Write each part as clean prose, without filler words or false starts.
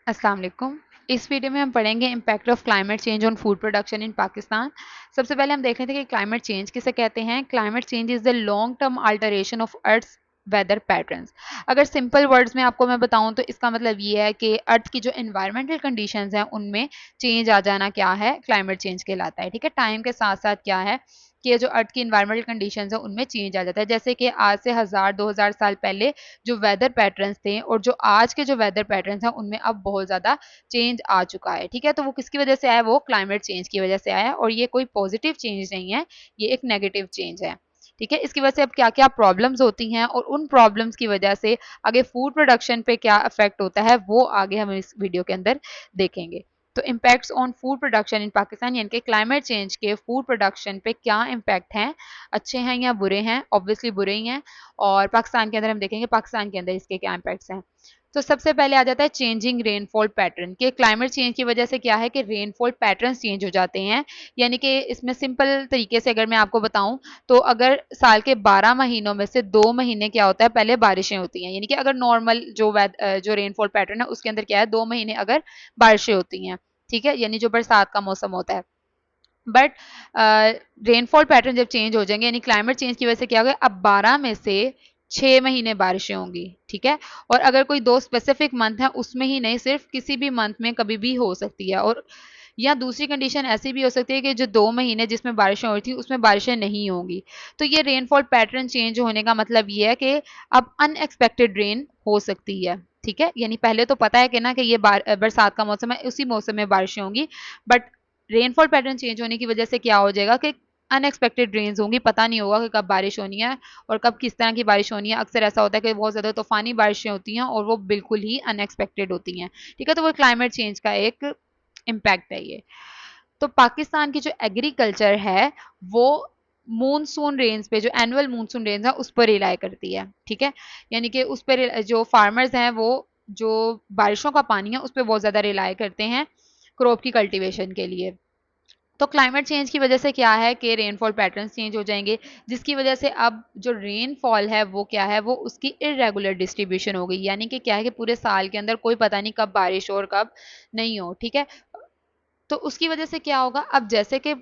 अस्सलाम वालेकुम। इस वीडियो में हम पढ़ेंगे impact of climate change on food production in Pakistan. सबसे पहले हम देख लेते हैं कि क्लाइमेट चेंज किसे कहते हैं। Climate change is the long term alteration of earth's weather patterns. अगर सिंपल वर्ड्स में आपको मैं बताऊं तो इसका मतलब ये है कि अर्थ की जो एनवायरमेंटल कंडीशंस हैं उनमें चेंज आ जाना क्या है, क्लाइमेट चेंज कहलाता है। ठीक है, टाइम के साथ साथ क्या है कि ये जो अर्थ की एनवायरमेंटल कंडीशंस है उनमें चेंज आ जाता है। जैसे कि आज से 1000-2000 साल पहले जो वेदर पैटर्न्स थे और जो आज के जो वेदर पैटर्न्स हैं उनमें अब बहुत ज़्यादा चेंज आ चुका है। ठीक है, तो वो किसकी वजह से आया, वो क्लाइमेट चेंज की वजह से आया और ये कोई पॉजिटिव चेंज नहीं है, ये एक नेगेटिव चेंज है। ठीक है, इसकी वजह से अब क्या क्या प्रॉब्लम्स होती हैं और उन प्रॉब्लम्स की वजह से आगे फूड प्रोडक्शन पे क्या इफेक्ट होता है वो आगे हम इस वीडियो के अंदर देखेंगे। तो impacts on food production in Pakistan, यानी कि क्लाइमेट चेंज के फूड प्रोडक्शन पे क्या इम्पैक्ट हैं, अच्छे हैं या बुरे हैं। ऑब्वियसली बुरे ही हैं। और पाकिस्तान के अंदर हम देखेंगे पाकिस्तान के अंदर इसके क्या इम्पैक्ट्स हैं। तो सबसे पहले आ जाता है चेंजिंग रेनफॉल पैटर्न, कि क्लाइमेट चेंज की वजह से क्या है कि रेनफॉल पैटर्न्स चेंज हो जाते हैं। यानी कि इसमें सिंपल तरीके से अगर मैं आपको बताऊं तो अगर साल के 12 महीनों में से 2 महीने क्या होता है, पहले बारिशें होती हैं। यानी कि अगर नॉर्मल जो रेनफॉल पैटर्न है उसके अंदर क्या है, 2 महीने अगर बारिशें होती हैं। ठीक है, यानी जो बरसात का मौसम होता है। बट रेनफॉल पैटर्न जब चेंज हो जाएंगे, यानी क्लाइमेट चेंज की वजह से क्या होगा, अब 12 में से 6 महीने बारिशें होंगी। ठीक है, और अगर कोई 2 स्पेसिफिक मंथ है उसमें ही नहीं, सिर्फ किसी भी मंथ में कभी भी हो सकती है। और या दूसरी कंडीशन ऐसी भी हो सकती है कि जो 2 महीने जिसमें बारिशें हो रही थी उसमें बारिशें नहीं होंगी। तो ये रेनफॉल पैटर्न चेंज होने का मतलब ये है कि अब अनएक्सपेक्टेड रेन हो सकती है। ठीक है, यानी पहले तो पता है कि ना कि ये बरसात का मौसम है, उसी मौसम में बारिशें होंगी। बट रेनफॉल पैटर्न चेंज होने की वजह से क्या हो जाएगा कि अनएक्सपेक्टेड रेन्स होंगी, पता नहीं होगा कि कब बारिश होनी है और कब किस तरह की बारिश होनी है। अक्सर ऐसा होता है कि बहुत ज़्यादा तूफानी बारिशें होती हैं और वो बिल्कुल ही अनएक्सपेक्टेड होती हैं। ठीक है, तो वो क्लाइमेट चेंज का एक इम्पैक्ट है ये। तो पाकिस्तान की जो एग्रीकल्चर है वो मूनसून रेंज पे, जो एनुअल मूनसून रेंज है उस पर रिलाई करती है। ठीक है, यानी कि उस पर जो फार्मर्स हैं वो जो बारिशों का पानी है उस पर बहुत ज़्यादा रिलाई करते हैं क्रॉप की कल्टीवेशन के लिए। तो क्लाइमेट चेंज की वजह से क्या है कि रेनफॉल पैटर्न्स चेंज हो जाएंगे, जिसकी वजह से अब जो रेनफॉल है वो क्या है, वो उसकी इरेगुलर डिस्ट्रीब्यूशन हो गई। यानी कि क्या है कि पूरे साल के अंदर कोई पता नहीं कब बारिश हो और कब नहीं हो। ठीक है, तो उसकी वजह से क्या होगा, अब जैसे कि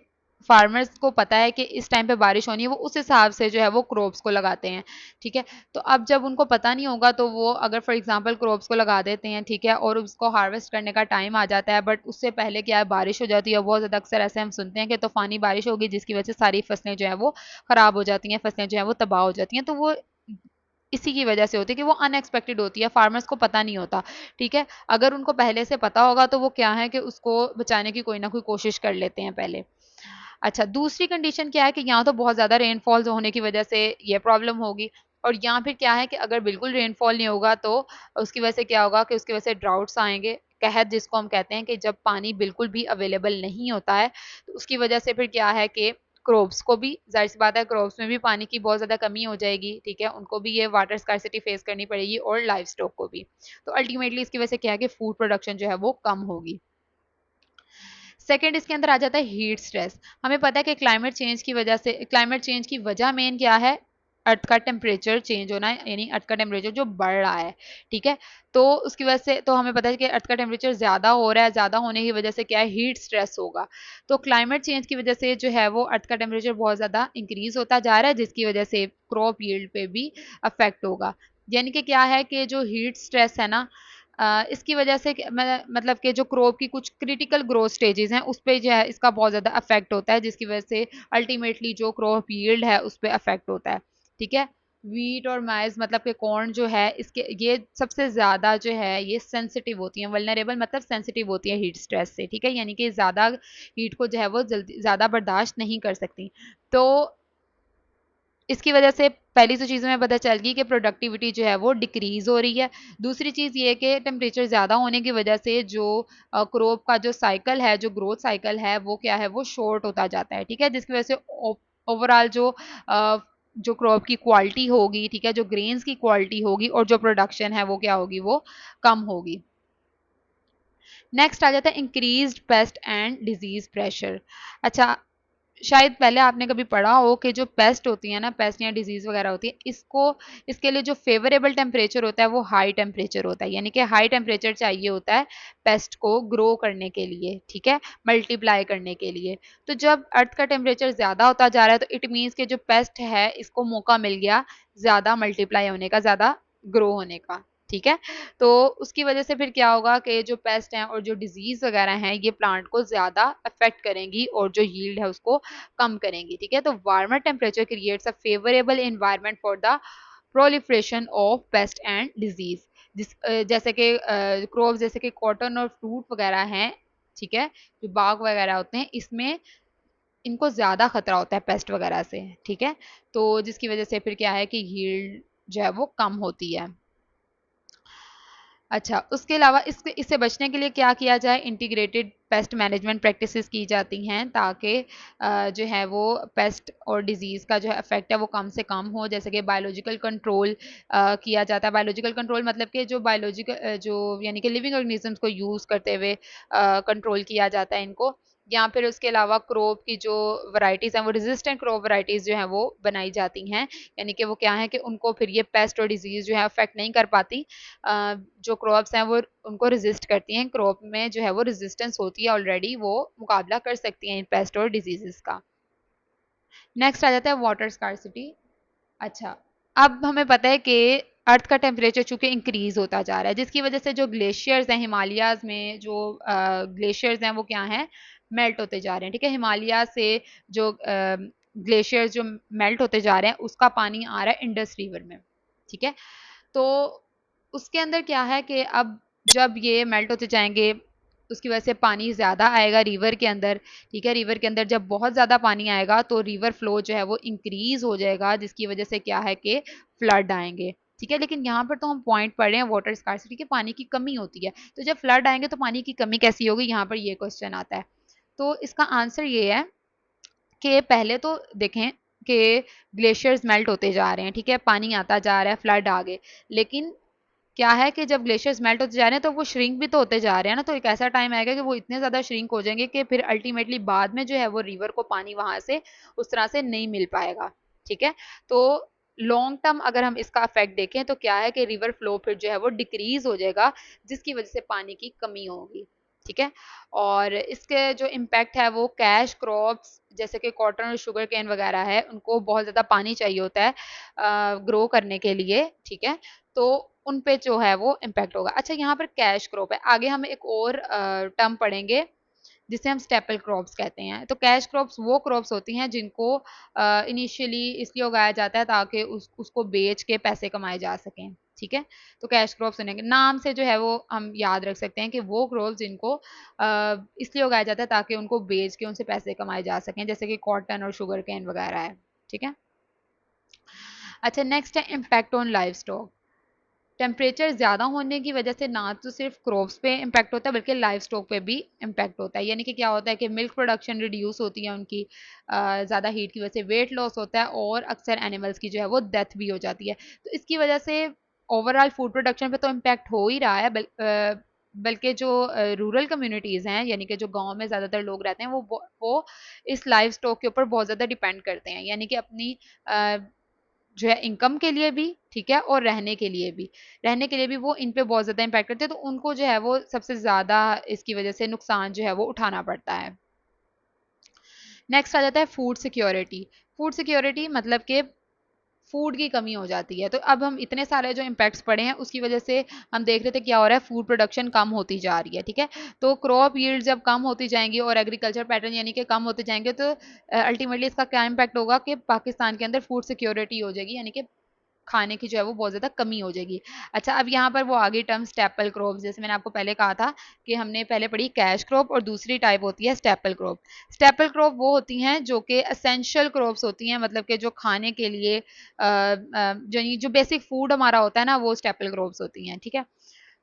फार्मर्स को पता है कि इस टाइम पे बारिश होनी है, वो उस हिसाब से जो है वो क्रॉप्स को लगाते हैं। ठीक है, तो अब जब उनको पता नहीं होगा तो वो अगर फॉर एग्जांपल क्रॉप्स को लगा देते हैं, ठीक है, और उसको हार्वेस्ट करने का टाइम आ जाता है, बट उससे पहले क्या है बारिश हो जाती है। बहुत ज़्यादा अक्सर ऐसे हम सुनते हैं कि तूफानी बारिश होगी जिसकी वजह से सारी फसलें जो है वो खराब हो जाती हैं, फसलें जो है वो तबाह हो जाती हैं। तो वो इसी की वजह से होती है कि वो अनएक्सपेक्टेड होती है, फार्मर्स को पता नहीं होता। ठीक है, अगर उनको पहले से पता होगा तो वो क्या है कि उसको बचाने की कोई ना कोई कोशिश कर लेते हैं पहले। अच्छा, दूसरी कंडीशन क्या है कि यहाँ तो बहुत ज़्यादा रेनफॉल होने की वजह से ये प्रॉब्लम होगी। और यहाँ फिर क्या है कि अगर बिल्कुल रेनफॉल नहीं होगा तो उसकी वजह से क्या होगा कि उसकी वजह से ड्राउट्स आएंगे, कहत जिसको हम कहते हैं, कि जब पानी बिल्कुल भी अवेलेबल नहीं होता है तो उसकी वजह से फिर क्या है कि क्रॉप्स को भी, जाहिर सी बात है, क्रॉप्स में भी पानी की बहुत ज़्यादा कमी हो जाएगी। ठीक है, उनको भी ये वाटर स्कार्सिटी फेस करनी पड़ेगी और लाइव स्टॉक को भी। तो अल्टीमेटली इसकी वजह से क्या है कि फूड प्रोडक्शन जो है वो कम होगी। सेकंड इसके अंदर आ जाता है हीट स्ट्रेस। हमें पता है कि क्लाइमेट चेंज की वजह मेन क्या है, अर्थ का टेम्परेचर चेंज होना है, यानी अर्थ का टेम्परेचर जो बढ़ रहा है। ठीक है, तो उसकी वजह से तो हमें पता है कि अर्थ का टेम्परेचर ज़्यादा हो रहा है, ज़्यादा होने की वजह से क्या है, हीट स्ट्रेस होगा। तो क्लाइमेट चेंज की वजह से जो है वो अर्थ का टेम्परेचर बहुत ज़्यादा इंक्रीज होता जा रहा है, जिसकी वजह से क्रॉप यील्ड पे भी अफेक्ट होगा। यानी कि क्या है कि जो हीट स्ट्रेस है ना, इसकी वजह से मतलब कि जो क्रॉप की कुछ क्रिटिकल ग्रोथ स्टेजेस हैं उस पे जो है इसका बहुत ज़्यादा अफेक्ट होता है, जिसकी वजह से अल्टीमेटली जो क्रॉप यील्ड है उस पे अफेक्ट होता है। ठीक है, वीट और माइज मतलब कि कॉर्न जो है इसके ये सबसे ज़्यादा जो है ये सेंसिटिव होती हैं, वल्नरेबल मतलब सेंसिटिव होती है हीट स्ट्रेस से। ठीक है, यानी कि ज़्यादा हीट को जो है वो जल्दी ज़्यादा बर्दाश्त नहीं कर सकती। तो इसकी वजह से पहली तो चीज़ हमें पता चल गई कि प्रोडक्टिविटी जो है वो डिक्रीज हो रही है। दूसरी चीज़ ये है कि टेम्परेचर ज़्यादा होने की वजह से जो क्रॉप का जो साइकिल है, जो ग्रोथ साइकिल है, वो क्या है, वो शॉर्ट होता जाता है। ठीक है, जिसकी वजह से ओवरऑल अ, जो क्रॉप की क्वालिटी होगी, ठीक है, जो ग्रेन्स की क्वालिटी होगी और जो प्रोडक्शन है वो क्या होगी, वो कम होगी। नेक्स्ट आ जाता है increased paste and disease pressure. अच्छा, शायद पहले आपने कभी पढ़ा हो कि जो पेस्ट होती है ना, पेस्ट या डिजीज वगैरह होती है, इसको इसके लिए जो फेवरेबल टेम्परेचर होता है वो हाई टेम्परेचर होता है, यानी कि हाई टेम्परेचर चाहिए होता है पेस्ट को ग्रो करने के लिए, ठीक है, मल्टीप्लाई करने के लिए। तो जब अर्थ का टेम्परेचर ज़्यादा होता जा रहा है तो इट मीन्स कि जो पेस्ट है इसको मौका मिल गया ज़्यादा मल्टीप्लाई होने का, ज़्यादा ग्रो होने का, ठीक है। तो उसकी वजह से फिर क्या होगा कि जो पेस्ट हैं और जो डिजीज वगैरह हैं ये प्लांट को ज़्यादा अफेक्ट करेंगी और जो यील्ड है उसको कम करेंगी, ठीक है। तो warmer temperature creates a favourable environment for the proliferation of paste and disease. जैसे कि क्रॉप जैसे कि कॉटन और फ्रूट वगैरह हैं, ठीक है, जो बाग वगैरह होते हैं इसमें इनको ज़्यादा खतरा होता है पेस्ट वगैरह से, ठीक है। तो जिसकी वजह से फिर क्या है कि यील्ड जो है वो कम होती है। अच्छा, उसके अलावा इससे इससे बचने के लिए क्या किया जाए, इंटीग्रेटेड पेस्ट मैनेजमेंट प्रैक्टिसेस की जाती हैं ताकि जो है वो पेस्ट और डिजीज़ का जो है इफेक्ट है वो कम से कम हो। जैसे कि बायोलॉजिकल कंट्रोल किया जाता है। बायोलॉजिकल कंट्रोल मतलब कि जो बायोलॉजिकल जो यानी कि लिविंग ऑर्गेनिजम्स को यूज़ करते हुए कंट्रोल किया जाता है इनको, या फिर उसके अलावा क्रॉप की जो वैराइटीज़ हैं वो रेजिस्टेंट क्रॉप वैराइटीज़ जो हैं वो बनाई जाती हैं, यानी कि वो क्या है कि उनको फिर ये पेस्ट और डिजीज़ जो है अफेक्ट नहीं कर पाती। जो क्रॉप्स हैं वो उनको रेजिस्ट करती हैं, क्रॉप में जो है वो रेजिस्टेंस होती है ऑलरेडी, वो मुकाबला कर सकती हैं इन पेस्ट और डिजीजेस का। नेक्स्ट आ जाता है वाटर स्कार्सिटी। अच्छा, अब हमें पता है कि अर्थ का टेम्परेचर चूंकि इंक्रीज होता जा रहा है जिसकी वजह से जो ग्लेशियर्स हैं हिमालयाज में, जो ग्लेशियर्स हैं वो क्या हैं, मेल्ट होते जा रहे हैं, ठीक है। हिमालय से जो ग्लेशियर्स जो मेल्ट होते जा रहे हैं उसका पानी आ रहा है इंडस रिवर में, ठीक है। तो उसके अंदर क्या है कि अब जब ये मेल्ट होते जाएंगे उसकी वजह से पानी ज़्यादा आएगा रिवर के अंदर, ठीक है। रिवर के अंदर जब बहुत ज़्यादा पानी आएगा तो रिवर फ्लो जो है वो इंक्रीज हो जाएगा जिसकी वजह से क्या है कि फ्लड आएंगे, ठीक है। लेकिन यहाँ पर तो हम पॉइंट पढ़ रहे हैं वाटर स्कार्सिटी की, पानी की कमी होती है, तो जब फ्लड आएंगे तो पानी की कमी कैसी होगी, यहाँ पर ये क्वेश्चन आता है। तो इसका आंसर ये है कि पहले तो देखें कि ग्लेशियर्स मेल्ट होते जा रहे हैं, ठीक है, पानी आता जा रहा है, फ्लड आ गए, लेकिन क्या है कि जब ग्लेशियर्स मेल्ट होते जा रहे हैं तो वो श्रिंक भी तो होते जा रहे हैं ना, तो एक ऐसा टाइम आएगा कि वो इतने ज़्यादा श्रिंक हो जाएंगे कि फिर अल्टीमेटली बाद में जो है वो रिवर को पानी वहां से उस तरह से नहीं मिल पाएगा, ठीक है। तो लॉन्ग टर्म अगर हम इसका इफेक्ट देखें तो क्या है कि रिवर फ्लो फिर जो है वो डिक्रीज हो जाएगा जिसकी वजह से पानी की कमी होगी, ठीक है। और इसके जो इम्पैक्ट है वो कैश क्रॉप्स जैसे कि कॉटन और शुगर केन वगैरह है उनको बहुत ज़्यादा पानी चाहिए होता है ग्रो करने के लिए, ठीक है। तो उन पे जो है वो इम्पैक्ट होगा। अच्छा, यहाँ पर कैश क्रॉप है, आगे हम एक और टर्म पढ़ेंगे जिसे हम स्टेपल क्रॉप्स कहते हैं। तो कैश क्रॉप्स वो क्रॉप्स होती हैं जिनको इनिशियली इसलिए उगाया जाता है ताकि उसको बेच के पैसे कमाए जा सकें, ठीक है। तो कैश क्रॉप सुनेंगे नाम से जो है वो हम याद रख सकते हैं कि वो क्रॉप्स जिनको इसलिए उगाया जाता है ताकि उनको बेच के उनसे पैसे कमाए जा सकें, जैसे कि कॉटन और शुगर केन वगैरह है, ठीक है। अच्छा, नेक्स्ट है impact on life stock. Temperature ज़्यादा होने की वजह से ना तो सिर्फ क्रॉप्स पे इम्पैक्ट होता है बल्कि लाइफ स्टॉक पे भी इम्पैक्ट होता है, यानी कि क्या होता है कि मिल्क प्रोडक्शन रिड्यूस होती है उनकी, ज़्यादा हीट की वजह से वेट लॉस होता है और अक्सर एनिमल्स की जो है वो डेथ भी हो जाती है। तो इसकी वजह से ओवरऑल फूड प्रोडक्शन पे तो इम्पैक्ट हो ही रहा है, बल्कि जो रूरल कम्युनिटीज़ हैं यानी कि जो गांव में ज़्यादातर लोग रहते हैं वो इस लाइफ स्टॉक के ऊपर बहुत ज़्यादा डिपेंड करते हैं, यानी कि अपनी जो है इनकम के लिए भी, ठीक है, और रहने के लिए भी वो इन पे बहुत ज़्यादा इम्पैक्ट करते हैं, तो उनको जो है वो सबसे ज़्यादा इसकी वजह से नुकसान जो है वो उठाना पड़ता है। नेक्स्ट आ जाता है फूड सिक्योरिटी। फूड सिक्योरिटी मतलब कि फूड की कमी हो जाती है। तो अब हम इतने सारे जो इम्पैक्ट्स पड़े हैं उसकी वजह से हम देख रहे थे क्या हो रहा है, फूड प्रोडक्शन कम होती जा रही है, ठीक है। तो क्रॉप यील्ड जब कम होती जाएंगी और एग्रीकल्चर पैटर्न यानी कि कम होते जाएंगे तो अल्टीमेटली इसका क्या इम्पैक्ट होगा कि पाकिस्तान के अंदर फूड सिक्योरिटी हो जाएगी, यानी कि खाने की जो है वो बहुत ज़्यादा कमी हो जाएगी। अच्छा, अब यहाँ पर वो आगे टर्म स्टेपल क्रॉप, जैसे मैंने आपको पहले कहा था कि हमने पहले पढ़ी कैश क्रॉप और दूसरी टाइप होती है स्टेपल क्रॉप। स्टेपल क्रॉप वो होती हैं जो कि एसेंशियल क्रॉप्स होती हैं, मतलब कि जो खाने के लिए जो बेसिक फूड हमारा होता है ना वो स्टेपल क्रॉप्स होती हैं, ठीक है।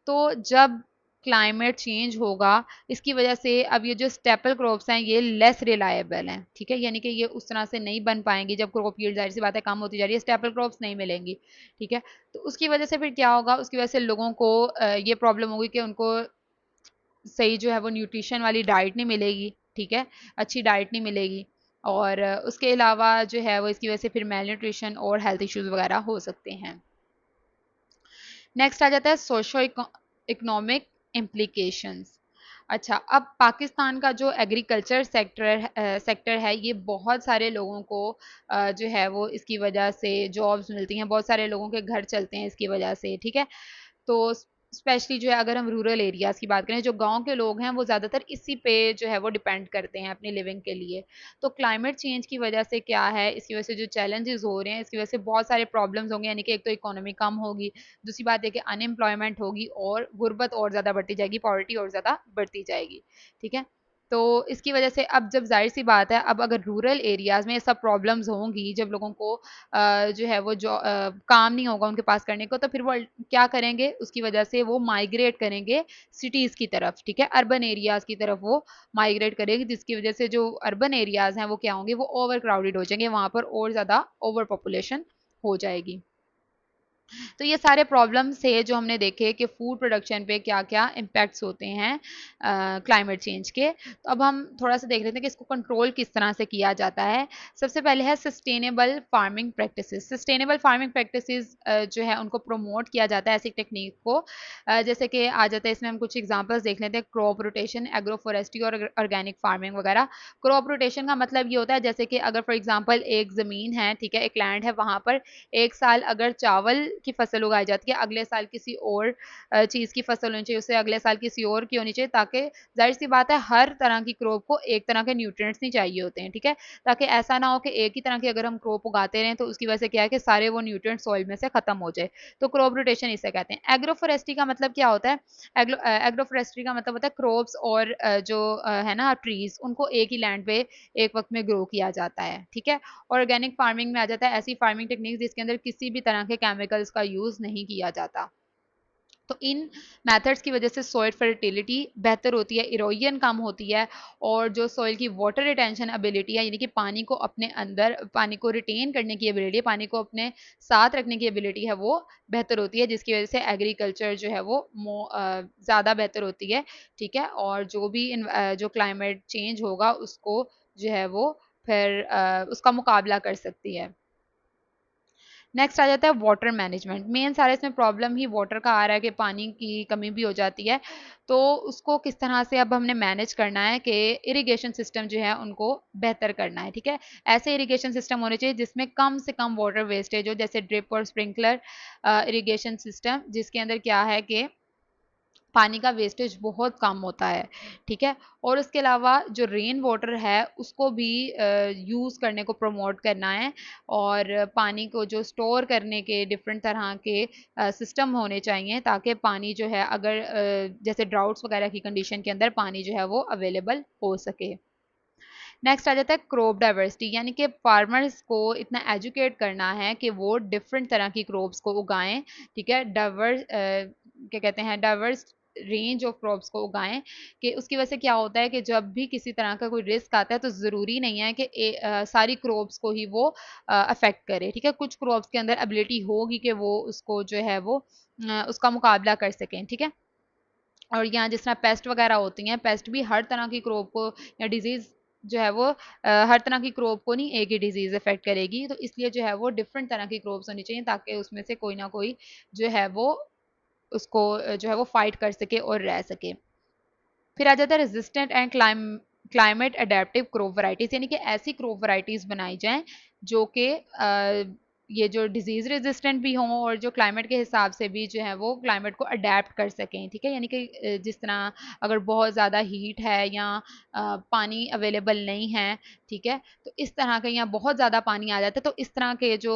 तो जब क्लाइमेट चेंज होगा इसकी वजह से अब ये जो स्टेपल क्रॉप्स हैं ये लेस रिलायबल हैं, ठीक है, यानी कि ये उस तरह से नहीं बन पाएंगी। जब क्रॉप यील्ड जाहिर सी बात है कम होती जा रही है, स्टेपल क्रॉप्स नहीं मिलेंगी, ठीक है। तो उसकी वजह से फिर क्या होगा, उसकी वजह से लोगों को ये प्रॉब्लम होगी कि उनको सही जो है वो न्यूट्रिशन वाली डाइट नहीं मिलेगी, ठीक है, अच्छी डाइट नहीं मिलेगी। और उसके अलावा जो है वो इसकी वजह से फिर मेल न्यूट्रिशन और हेल्थ इश्यूज वगैरह हो सकते हैं। नेक्स्ट आ जाता है सोशो इकोनॉमिक इम्प्लीकेशंस। अच्छा, अब पाकिस्तान का जो एग्रीकल्चर सेक्टर है ये बहुत सारे लोगों को जो है वो इसकी वजह से जॉब्स मिलती हैं, बहुत सारे लोगों के घर चलते हैं इसकी वजह से, ठीक है। तो स्पेशली जो है अगर हम रूरल एरियाज़ की बात करें, जो गाँव के लोग हैं वो ज़्यादातर इसी पे जो है वो डिपेंड करते हैं अपनी लिविंग के लिए। तो क्लाइमेट चेंज की वजह से क्या है, इसकी वजह से जो चैलेंजेस हो रहे हैं, इसकी वजह से बहुत सारे प्रॉब्लम्स होंगे, यानी कि एक तो इकोनॉमी कम होगी, दूसरी बात है कि अनएम्प्लॉयमेंट होगी और गुर्बत और ज़्यादा बढ़ती जाएगी, पॉवर्टी और ज़्यादा बढ़ती जाएगी, ठीक है। तो इसकी वजह से अब जब ज़ाहिर-सी बात है, अब अगर रूरल एरियाज़ में ये सब प्रॉब्लम्स होंगी, जब लोगों को जो है वो काम नहीं होगा उनके पास करने को, तो फिर वो क्या करेंगे, उसकी वजह से वो माइग्रेट करेंगे सिटीज़ की तरफ, ठीक है, अर्बन एरियाज़ की तरफ वो माइग्रेट करेंगे, जिसकी वजह से जो अर्बन एरियाज़ हैं वो क्या होंगे, वो ओवर क्राउडेड हो जाएंगे, वहाँ पर और ज़्यादा ओवर पॉपुलेशन हो जाएगी। तो ये सारे प्रॉब्लम्स थे जो हमने देखे कि फूड प्रोडक्शन पे क्या-क्या इम्पैक्ट्स होते हैं क्लाइमेट चेंज के। तो अब हम थोड़ा-सा देख लेते हैं कि इसको कंट्रोल किस तरह से किया जाता है। सबसे पहले है sustainable farming practices. Sustainable farming practices जो है उनको प्रमोट किया जाता है ऐसी टेक्नीक को। जैसे कि आ जाता है, इसमें हम कुछ एग्जांपल्स देख लेते हैं, क्रॉप रोटेशन, एग्रो फॉरेस्ट्री और ऑर्गेनिक फार्मिंग वगैरह। क्रॉप रोटेशन का मतलब ये होता है जैसे कि अगर फॉर एग्जांपल एक ज़मीन है, ठीक है, एक लैंड है, वहाँ पर एक साल अगर चावल की फसल उगाई जाती है, अगले साल किसी और चीज़ की फसल होनी चाहिए, उससे अगले साल किसी और की होनी चाहिए, ताकि ज़ाहिर-सी बात है हर तरह की क्रॉप को एक तरह के न्यूट्रिएंट्स नहीं चाहिए होते हैं, ठीक है? ताकि ऐसा ना हो कि एक ही तरह की अगर हम क्रॉप उगाते रहें तो उसकी वजह से क्या है कि सारे वो न्यूट्रिएंट्स सॉइल में से खत्म हो जाए। तो क्रॉप रोटेशन इसे कहते हैं। एग्रो फॉरेस्ट्री का मतलब क्या होता है? एग्रो फॉरेस्ट्री का मतलब होता है क्रॉप्स और जो है ना ट्रीज़, उनको एक ही लैंड पे एक वक़्त में ग्रो किया जाता है, ठीक है? ऑर्गेनिक फार्मिंग में आ जाता है ऐसी फार्मिंग टेक्निक जिसके अंदर किसी भी तरह के केमिकल्स का यूज़ नहीं किया जाता। तो इन मेथड्स की वजह से सॉइल फर्टिलिटी बेहतर होती है, इरोजन कम होती है और जो सॉइल की वाटर रिटेंशन एबिलिटी है, यानी कि पानी को अपने अंदर, पानी को रिटेन करने की एबिलिटी है, पानी को अपने साथ रखने की एबिलिटी है, वो बेहतर होती है, जिसकी वजह से एग्रीकल्चर जो है वो ज़्यादा बेहतर होती है, ठीक है। और जो भी जो क्लाइमेट चेंज होगा उसको जो है वो फिर उसका मुकाबला कर सकती है। नेक्स्ट आ जाता है वाटर मैनेजमेंट। मेन सारा इसमें प्रॉब्लम ही वाटर का आ रहा है कि पानी की कमी भी हो जाती है। तो उसको किस तरह से अब हमने मैनेज करना है कि इरिगेशन सिस्टम जो है उनको बेहतर करना है, ठीक है? ऐसे इरिगेशन सिस्टम होने चाहिए जिसमें कम से कम वाटर वेस्टेज हो, जैसे ड्रिप और स्प्रिंकलर इरिगेशन सिस्टम, जिसके अंदर क्या है कि पानी का वेस्टेज बहुत कम होता है, ठीक है? और उसके अलावा जो रेन वाटर है उसको भी यूज़ करने को प्रमोट करना है और पानी को जो स्टोर करने के डिफरेंट तरह के सिस्टम होने चाहिए, ताकि पानी जो है अगर जैसे ड्राउट्स वगैरह की कंडीशन के अंदर पानी जो है वो अवेलेबल हो सके। नेक्स्ट आ जाता है क्रॉप डाइवर्सिटी, यानी कि फार्मर्स को इतना एजुकेट करना है कि वो डिफरेंट तरह की क्रॉप्स को उगाएं, ठीक है, क्या कहते हैं, डाइवर्स रेंज ऑफ क्रॉप्स को उगाएं, कि उसकी वजह से क्या होता है कि जब भी किसी तरह का कोई रिस्क आता है तो ज़रूरी नहीं है कि सारी क्रॉप्स को ही वो अफेक्ट करे, ठीक है। कुछ क्रॉप्स के अंदर एबिलिटी होगी कि वो उसको जो है वो उसका मुकाबला कर सकें, ठीक है। और यहाँ जिस तरह पेस्ट वगैरह होती हैं, पेस्ट भी हर तरह की क्रॉप को या डिजीज़ जो है वो हर तरह की क्रॉप को नहीं एक ही डिजीज़ अफ़ेक्ट करेगी। तो इसलिए जो है वो डिफ़रेंट तरह की क्रॉप्स होनी चाहिए, ताकि उसमें से कोई ना कोई जो है वो उसको जो है वो फ़ाइट कर सके और रह सके। फिर आ जाता है resistant and climate adaptive crop varieties, यानी कि ऐसी क्रॉप वैराइटीज़ बनाई जाएँ जो कि ये जो डिज़ीज़ रेजिस्टेंट भी हों और जो क्लाइमेट के हिसाब से भी जो है वो क्लाइमेट को अडेप्ट कर सकें, ठीक है। यानी कि जिस तरह अगर बहुत ज़्यादा हीट है या पानी अवेलेबल नहीं है, ठीक है, तो इस तरह के, या बहुत ज़्यादा पानी आ जाता है, तो इस तरह के जो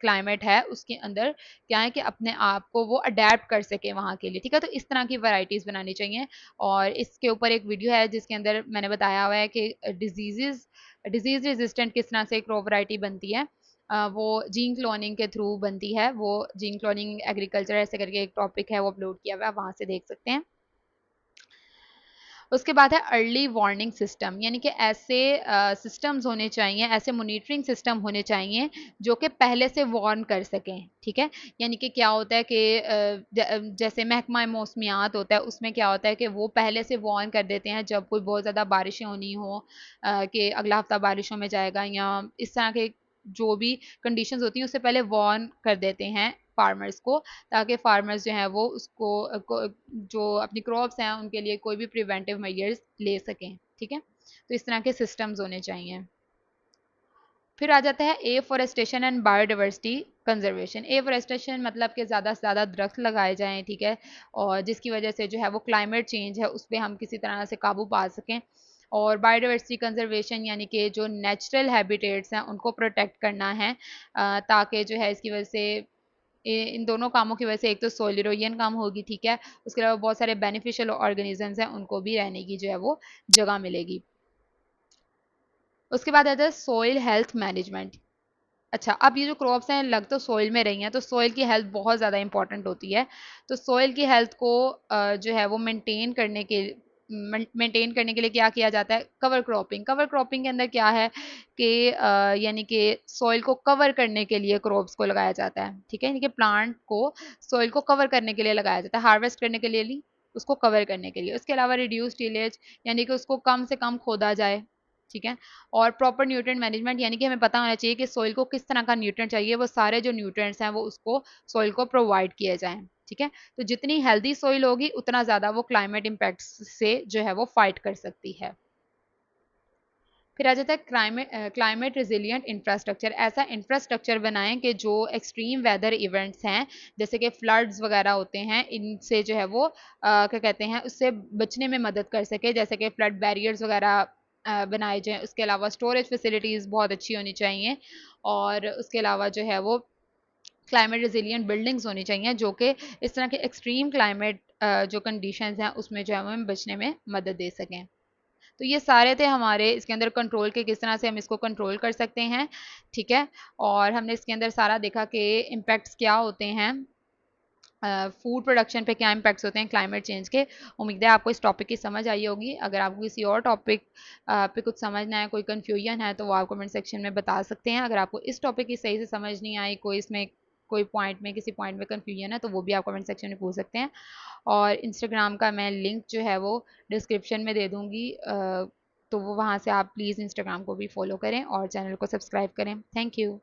क्लाइमेट है उसके अंदर क्या है कि अपने आप को वो अडेप्ट कर सके वहाँ के लिए, ठीक है। तो इस तरह की वैराइटीज़ बनानी चाहिए और इसके ऊपर एक वीडियो है जिसके अंदर मैंने बताया हुआ है कि डिजीज़ रेज़िस्टेंट किस तरह से क्रॉप वैराइटी बनती है। वो जीन क्लोनिंग के थ्रू बनती है, वो जीन क्लोनिंग एग्रीकल्चर ऐसे करके एक टॉपिक है, वो अपलोड किया हुआ है, वहाँ से देख सकते हैं। उसके बाद है अर्ली वार्निंग सिस्टम, यानी कि ऐसे सिस्टम्स होने चाहिए, ऐसे मॉनिटरिंग सिस्टम होने चाहिए जो कि पहले से वार्न कर सकें। ठीक है, यानी कि क्या होता है कि जैसे महकमा मौसमियात होता है, उसमें क्या होता है कि वो पहले से वार्न कर देते हैं जब कोई बहुत ज़्यादा बारिशें होनी हो, कि अगला हफ्ता बारिशों में जाएगा, या इस तरह के जो भी कंडीशंस होती हैं उससे पहले वार्न कर देते हैं फार्मर्स को, ताकि फार्मर्स जो हैं वो उसको जो अपनी क्रॉप्स हैं उनके लिए कोई भी प्रिवेंटिव मेजर्स ले सकें। ठीक है, तो इस तरह के सिस्टम्स होने चाहिए। फिर आ जाता है afforestation and biodiversity conservation. Afforestation मतलब कि ज़्यादा से ज़्यादा दरख्त लगाए जाएँ, ठीक है, और जिसकी वजह से जो है वो क्लाइमेट चेंज है उस पर हम किसी तरह से काबू पा सकें। और बायोडाइवर्सिटी कंजर्वेशन यानी कि जो नेचुरल हैबिटेट्स हैं उनको प्रोटेक्ट करना है, ताकि जो है इसकी वजह से इन दोनों कामों की वजह से एक तो सोइल इरोजन कम होगी, ठीक है, उसके अलावा बहुत सारे बेनिफिशियल ऑर्गेनिजम्स हैं उनको भी रहने की जो है वो जगह मिलेगी। उसके बाद आता है सोइल हेल्थ मैनेजमेंट। अच्छा, अब ये जो क्रॉप्स हैं लग तो सोइल में रही हैं, तो सोइल की हेल्थ बहुत ज़्यादा इंपॉर्टेंट होती है। तो सोइल की हेल्थ को जो है वो मेंटेन करने के लिए क्या किया जाता है, कवर क्रॉपिंग। कवर क्रॉपिंग के अंदर क्या है कि यानी कि सॉइल को कवर करने के लिए क्रॉप्स को लगाया जाता है। ठीक है, यानी कि प्लांट को सॉइल को कवर करने के लिए लगाया जाता है, हार्वेस्ट करने के लिए नहीं, उसको कवर करने के लिए। उसके अलावा रिड्यूस टिलेज, यानी कि उसको कम से कम खोदा जाए। ठीक है, और प्रॉपर न्यूट्रिएंट मैनेजमेंट, यानी कि हमें पता होना चाहिए कि सोइल को किस तरह का न्यूट्रिएंट चाहिए, वो सारे जो न्यूट्रिएंट्स हैं वो उसको सोइल को प्रोवाइड किए जाएं। ठीक है, तो जितनी हेल्दी सोइल होगी उतना ज़्यादा वो क्लाइमेट इम्पैक्ट से जो है वो फाइट कर सकती है। फिर आ जाता है क्लाइमेट रिजिलियंट इंफ्रास्ट्रक्चर। ऐसा इंफ्रास्ट्रक्चर बनाएं कि जो एक्सट्रीम वेदर इवेंट्स हैं, जैसे कि फ्लड्स वगैरह होते हैं, इनसे जो है वो क्या कहते हैं उससे बचने में मदद कर सके, जैसे कि फ्लड बैरियर्स वगैरह बनाए जाएं। उसके अलावा स्टोरेज फैसिलिटीज़ बहुत अच्छी होनी चाहिए, और उसके अलावा जो है वो क्लाइमेट रिजिलियंट बिल्डिंग्स होनी चाहिए जो कि इस तरह के एक्सट्रीम क्लाइमेट जो कंडीशंस हैं उसमें जो है हमें बचने में मदद दे सकें। तो ये सारे थे हमारे इसके अंदर कंट्रोल के, किस तरह से हम इसको कंट्रोल कर सकते हैं। ठीक है, और हमने इसके अंदर सारा देखा कि इम्पैक्ट्स क्या होते हैं, फूड प्रोडक्शन पे क्या इम्पैक्ट्स होते हैं क्लाइमेट चेंज के। उम्मीद है आपको इस टॉपिक की समझ आई होगी। अगर आपको किसी और टॉपिक पे कुछ समझना है, कोई कन्फ्यूजन है, तो वो आप कमेंट सेक्शन में बता सकते हैं। अगर आपको इस टॉपिक की सही से समझ नहीं आई, कोई इसमें कोई पॉइंट में किसी पॉइंट में कन्फ्यूजन है, तो वो भी आप कमेंट सेक्शन में पूछ सकते हैं। और इंस्टाग्राम का मैं लिंक जो है वो डिस्क्रिप्शन में दे दूँगी, तो वो वहाँ से आप प्लीज़ इंस्टाग्राम को भी फॉलो करें और चैनल को सब्सक्राइब करें। Thank you.